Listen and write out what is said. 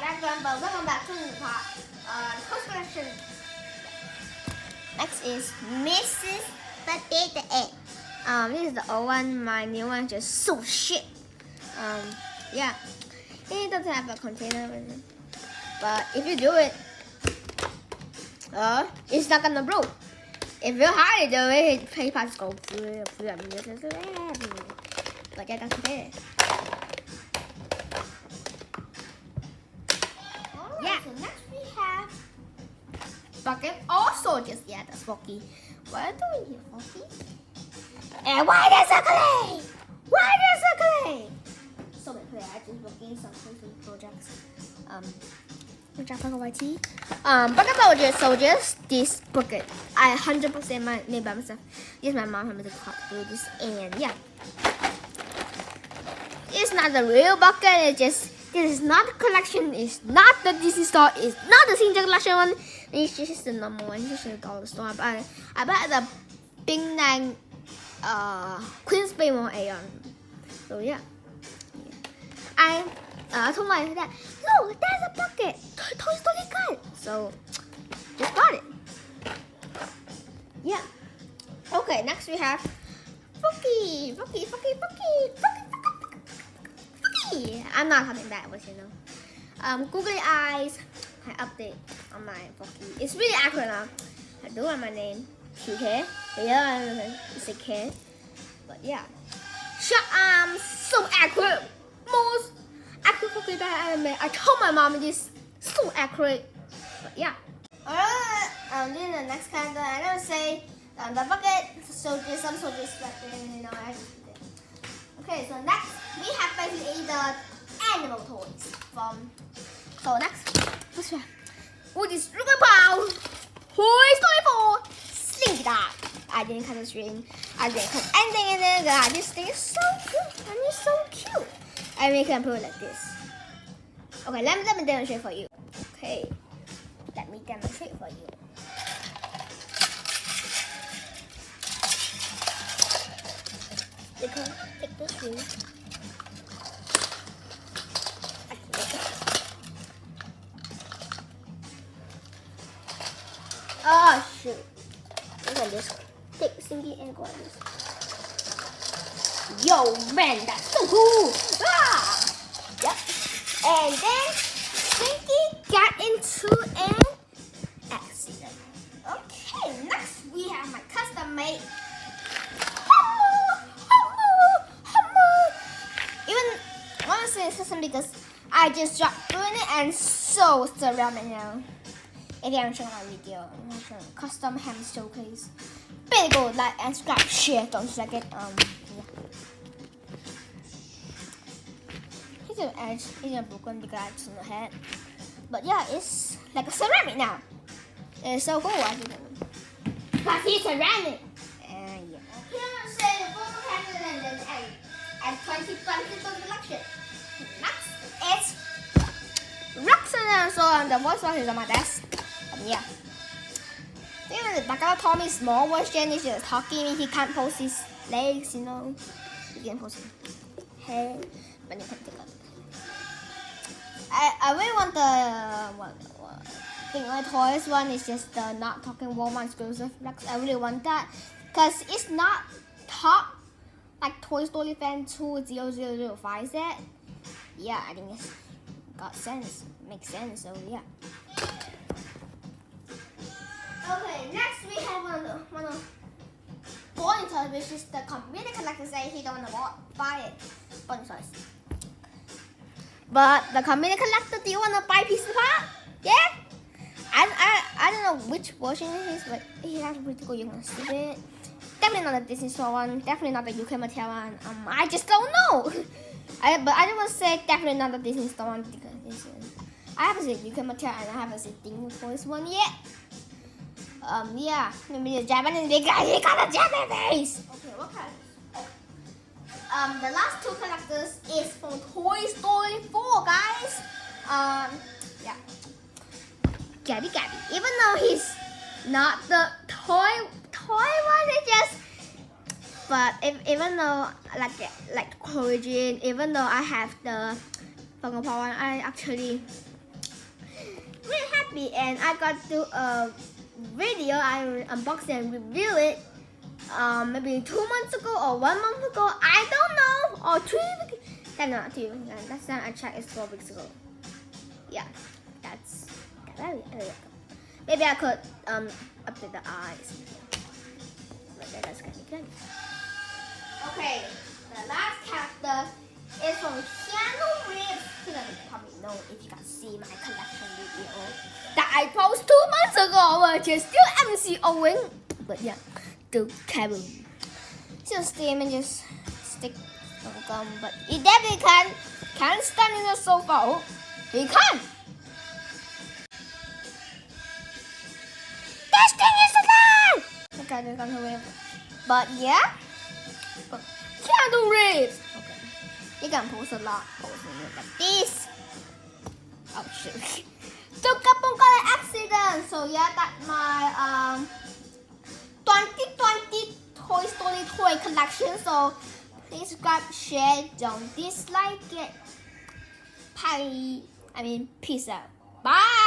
welcome back to the first collection. Next is Mrs. Pt.2. This is the old one. My new one is just so shit. Yeah, it doesn't have a container with it. But if you do it, it's not gonna break. If you hide the way papers go through, but yeah, that's okay. Yeah. So next we have bucket. Also, just that's Focky. What are you doing here, Focky? And why there's a clay? Why there's a clay? So many clay. I just working some crazy projects. Bucket soldiers. This bucket, I 100% made by myself. Yes, my mom helped me to do this, and yeah, it's not the real bucket. It's just. This is not the collection, it's not the DC store, it's not the Sinja collection one, it's just the normal one, it's just a dollar store. I bought the Bing Nang Queen's Bay Mall Aeon. So yeah. I told my dad, no, there's a bucket, Toy Story guy. So just bought it. Yeah. Okay, next we have Fucky. I'm not having that voice, you know. Googly eyes. I update on my Focky. It's really accurate now. I do want my name. TK. Yeah, it's a K. But yeah. Shut arms. So accurate. Most accurate Focky that I made. I told my mom it is so accurate. But yeah. Alright. Then the next kind I don't say the bucket. Soldiers, some soldiers back there, you know. I just did. Okay, so next we have basically the animal toys from. So next, what's that? Oh, this Ruger Pow, Toy Story 4, Slinky Dog. I didn't cut the string. I didn't cut anything in there. God, this thing is so cute. And it's so cute. I make it put it like this. Okay, let me demonstrate for you. Okay, let me demonstrate for you. Take the string. Oh shoot! Look at this. Take Slinky and go like this. Yo man, that's so cool! Ah! Yep. And then Slinky got into an accident. Okay, next we have my custom made. Because I just dropped doing it and so around right now. If you haven't seen my video, I'm not sure. Custom ham showcase. Better go like and subscribe, share, don't forget. Yeah. Here's an edge. Here's a broken because it's in the head. But yeah, it's like a ceramic now. It's so cool, I think. Because it's ceramic. And yeah. Here say the full candle and then and 2020 collection. Next, it's Roxanne. So the voice box is on my desk. Yeah. Even the Bacala Tommy's small version is just talking. He can't post his legs, you know. He can post his head, but you can't take it. I really want the thing my toys one is just the not talking Walmart exclusive. I really want that because it's not top like Toy Story Fan 20005 set. Yeah, I think it's got sense. Makes sense, so yeah. Okay, next we have one of Bonnie toys, which is the computer collector say he don't want to buy it. Bonnie toys. But the computer collector, do you want to buy piece of part? Yeah? I don't know which version it is, but he has pretty cool. You can see it. Definitely not the Disney Store one. Definitely not the UK Mattel one. I just don't know. But I don't want to say definitely not the Disney Store one because I haven't seen UK Mattel and I haven't seen Disney Toys one yet. Yeah, maybe the Japanese big guy. He got a Japanese. Okay, what kind? The last two collectors is from Toy Story 4, guys. Yeah. Gabby. Even though he's not the toy one, it just. But even though like origin, even though I have the Funko Pop one, I actually really happy, and I got to do a video. I unbox and review it. Maybe 2 months ago or 1 month ago. I don't know, or 3 weeks. That's not 3 weeks. Last time I checked, it's 4 weeks ago. Yeah, that's very good. Maybe I could update the eyes. But that's kind of good. Okay, the last character is from Keanu Reeves. You probably know if you can see my collection video that I posted 2 months ago, which is still MC Owen. But yeah, the Kevin. Just the images stick on gum, but he definitely can stand in the sofa. Oh, he can. This thing is alive! Okay, they're gonna win. But yeah, Keanu Reeves. Okay, you can pose a lot, posing it like this. Oh shoot! Took up got an accident. So yeah, that's my 2020 Toy Story toy collection. So please subscribe, share, don't dislike it. Peace out. Bye.